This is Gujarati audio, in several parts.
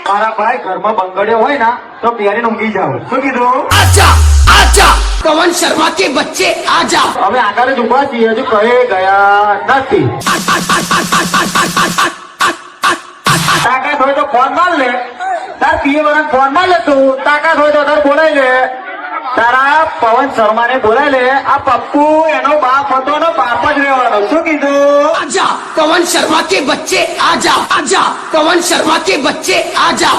મારા ભાઈ ઘરમાં બંગડ્યો હોય ને તો પહેરીને ઊંઘી જાવ. શું કીધું? आजा आजा पवन शर्मा के बच्चे आजा હવે આગળ જ ઉભા છીએ, હજુ કહે ગયા નથી. તાકાત હોય તો ફોન માર લે, તાર પીએ વાળા ફોન માર લે તું. તાકાત હોય તો તાર બોલાય લે, તારા પવન શર્મા ને બોલાય લે. આ પપ્પુ એનો બાપ હતો ને બાપ જ રહેવાનો. શું કીધું? आजा पवन शर्मा के बच्चे आजा आजा पवन शर्मा के बच्चे आजा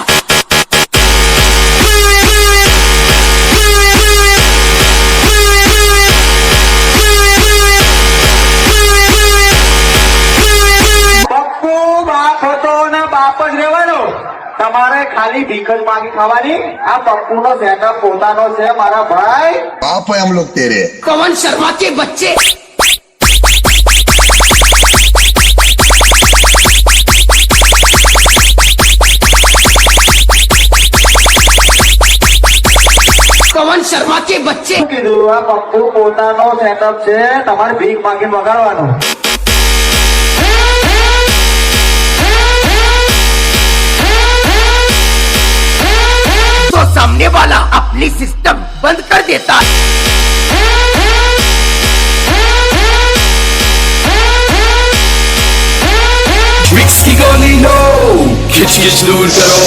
પપ્પુ બાપ હતો ને બાપ જ રહેવાનો. તમારે ખાલી ભીખ જ માંગી ખાવાની. આ પપ્પુ નો સેટઅપ પોતાનો છે મારા ભાઈ. बाप है हम लोग तेरे। पवन शर्मा के बच्चे पवन शर्मा के बच्चे શું કીધું? આ પપ્પુ પોતાનો સેટઅપ છે, તમારે ભીખ માંગીને વગાડવાનું. तो सामने वाला अपनी सिस्टम बंद कर देता है Ricky Golino, खिच खिच दूर करो